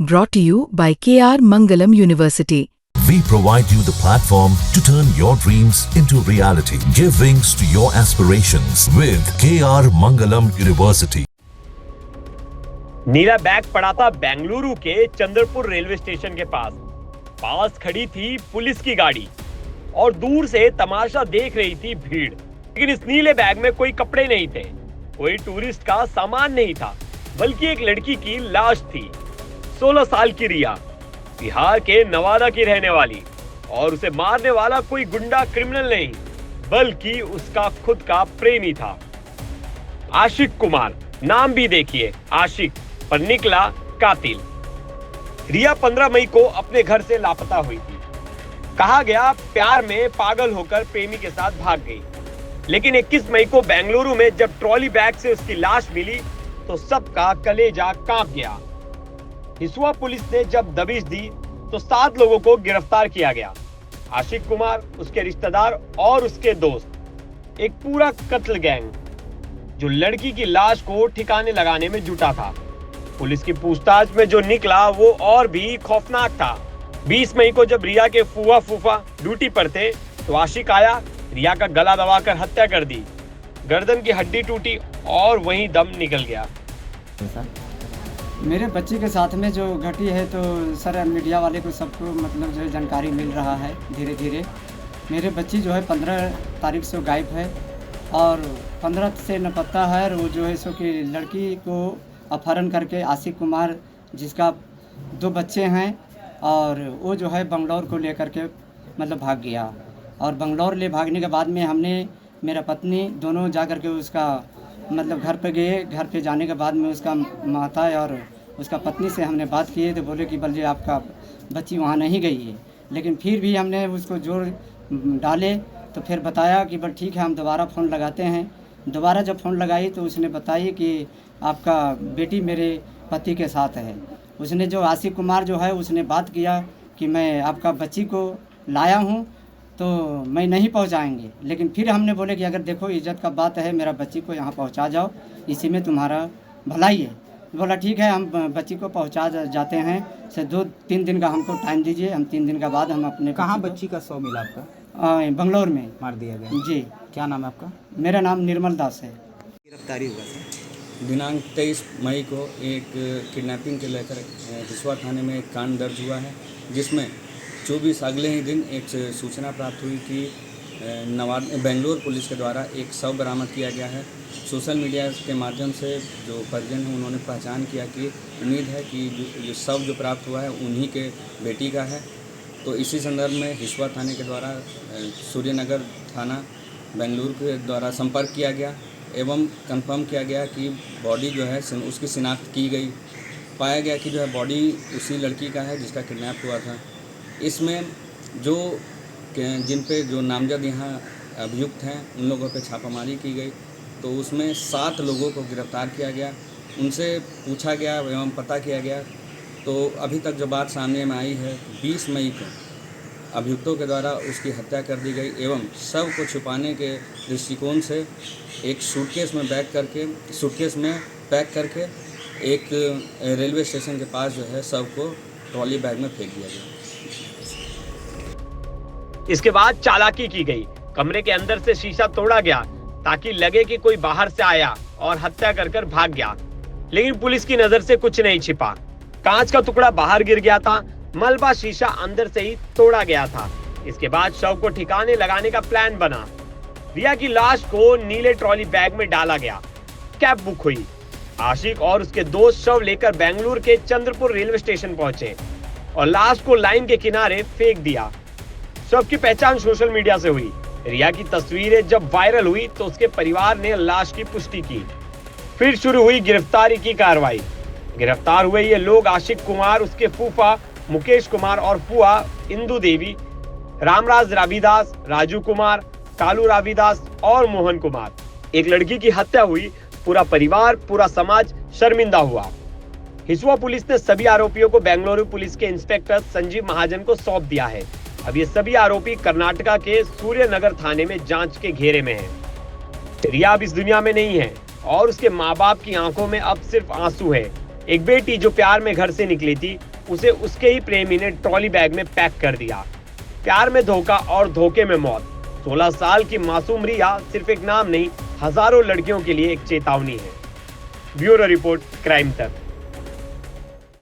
Brought to you by KR Mangalam University. We provide you the platform to turn your dreams into reality. Give wings to your aspirations with KR Mangalam University. Neela bag पड़ा था बेंगलुरु के Chandrapur railway station के पास खड़ी थी police की गाड़ी और दूर से तमाशा देख रही थी भीड़। लेकिन इस नीले बैग में कोई कपड़े नहीं थे, कोई टूरिस्ट का सामान नहीं था, बल्कि एक लड़की की लाश थी। 16 साल की रिया, बिहार के नवादा की रहने वाली, और उसे मारने वाला कोई गुंडा क्रिमिनल नहीं, बल्कि उसका खुद का प्रेमी था, आशिक कुमार। नाम भी देखिए, आशिक, पर निकला कातिल। रिया 15 मई को अपने घर से लापता हुई थी। कहा गया प्यार में पागल होकर प्रेमी के साथ भाग गई। लेकिन 21 मई को बेंगलुरु में जब ट्रॉली बैग से उसकी लाश मिली तो सबका कलेजा कांप गया। हिसुआ पुलिस ने जब दबिश दी तो 7 लोगों को गिरफ्तार किया गया। आशिक कुमार, उसके रिश्तेदार और उसके दोस्त, एक पूरा कत्ल गैंग जो लड़की की लाश को ठिकाने लगाने में जुटा था। पुलिस की पूछताछ में जो निकला वो और भी खौफनाक था। 20 मई को जब रिया के फूफा ड्यूटी पर थे तो आशिक आया, रिया का गला दबाकर हत्या कर दी, गर्दन की हड्डी टूटी और वहीं दम निकल गया। मेरे बच्चे के साथ में जो घटी है तो सर मीडिया वाले को सबको मतलब जो है जानकारी मिल रहा है धीरे धीरे। मेरे बच्ची जो है 15 तारीख से गायब है और 15 से न पता है। और वो जो है सो कि लड़की को अपहरण करके आशिक कुमार, जिसका 2 बच्चे हैं, और वो जो है बंगलौर को लेकर के मतलब भाग गया। और बंगलौर ले भागने के बाद में हमने, मेरा पत्नी, दोनों जा कर के उसका मतलब घर पे गए। घर पे जाने के बाद में उसका माता और उसका पत्नी से हमने बात की तो बोले कि बल्कि आपका बच्ची वहाँ नहीं गई है। लेकिन फिर भी हमने उसको जोर डाले तो फिर बताया कि बस ठीक है, हम दोबारा फ़ोन लगाते हैं। दोबारा जब फ़ोन लगाई तो उसने बताई कि आपका बेटी मेरे पति के साथ है। उसने जो आशिक कुमार जो है उसने बात किया कि मैं आपका बच्ची को लाया हूँ तो मैं नहीं पहुँचाएंगे। लेकिन फिर हमने बोले कि अगर देखो इज्जत का बात है, मेरा बच्ची को यहाँ पहुँचा जाओ, इसी में तुम्हारा भलाई है। बोला ठीक है, हम बच्ची को पहुँचा जाते हैं, से 2-3 दिन का हमको टाइम दीजिए, हम 3 दिन के बाद हम अपने। कहाँ बच्ची का शव मिला आपका? बंगलौर में मार दिया गया जी। क्या नाम है आपका? मेरा नाम निर्मल दास है। गिरफ्तारी हुआ सर? दिनांक 23 मई को एक किडनैपिंग के लेकर हिसुआ थाने में एक कांड दर्ज हुआ है, जिसमें 24 अगले ही दिन एक सूचना प्राप्त हुई कि बेंगलोर पुलिस के द्वारा एक शव बरामद किया गया है। सोशल मीडिया के माध्यम से जो परिजन हैं उन्होंने पहचान किया कि उम्मीद है कि जो शव जो प्राप्त हुआ है उन्हीं के बेटी का है। तो इसी संदर्भ में हिसुआ थाने के द्वारा सूर्यनगर थाना बेंगलुरु के द्वारा संपर्क किया गया एवं कंफर्म किया गया कि बॉडी जो है उसकी शिनाख्त की गई। पाया गया कि जो है बॉडी उसी लड़की का है जिसका किडनैप हुआ था। इसमें जो जिन पे जो नामजद यहाँ अभियुक्त हैं उन लोगों पे छापामारी की गई तो उसमें 7 लोगों को गिरफ्तार किया गया। उनसे पूछा गया एवं पता किया गया तो अभी तक जो बात सामने में आई है, 20 मई को अभियुक्तों के द्वारा उसकी हत्या कर दी गई एवं शव को छुपाने के दृष्टिकोण से एक सूटकेस में पैक करके एक रेलवे स्टेशन के पास जो है शव को ट्रॉली बैग में फेंक दिया गया। इसके बाद चालाकी की गई, कमरे के अंदर से शीशा तोड़ा गया ताकि लगे कि कोई बाहर से आया और हत्या कर भाग गया। लेकिन पुलिस की नजर से कुछ नहीं छिपा। कांच का टुकड़ा बाहर गिर गया था, मलबा शीशा अंदर से ही तोड़ा गया था। इसके बाद शव को ठिकाने लगाने का प्लान बना। रिया की लाश को नीले ट्रॉली बैग में डाला गया, कैब बुक हुई। आशिक और उसके दोस्त शव लेकर बेंगलुरु के चंद्रपुर रेलवे स्टेशन पहुंचे और लाश को लाइन के किनारे फेंक दिया। शव की पहचान सोशल मीडिया से हुई। रिया की तस्वीरें जब वायरल हुई तो उसके परिवार ने लाश की पुष्टि की। फिर शुरू हुई गिरफ्तारी की कार्रवाई। गिरफ्तार हुए ये लोग आशिक कुमार, उसके फूफा मुकेश कुमार और फुआ इंदू देवी, रामराज रावीदास, राजू कुमार, कालू रावीदास और मोहन कुमार। एक लड़की की हत्या हुई, पूरा परिवार, पूरा समाज शर्मिंदा हुआ। हिसुआ पुलिस ने सभी आरोपियों को बेंगलुरु पुलिस के इंस्पेक्टर संजीव महाजन को सौंप दिया है। अब ये सभी आरोपी कर्नाटका के सूर्यनगर थाने में जांच के घेरे में हैं। रिया अब इस दुनिया में नहीं है और उसके माँ बाप की आंखों में अब सिर्फ आंसू है। एक बेटी जो प्यार में घर से निकली थी, उसे उसके ही प्रेमी ने ट्रॉली बैग में पैक कर दिया। प्यार में धोखा और धोखे में मौत। 16 साल की मासूम रिया सिर्फ एक नाम नहीं, हजारों लड़कियों के लिए एक चेतावनी है। ब्यूरो रिपोर्ट, क्राइम तक।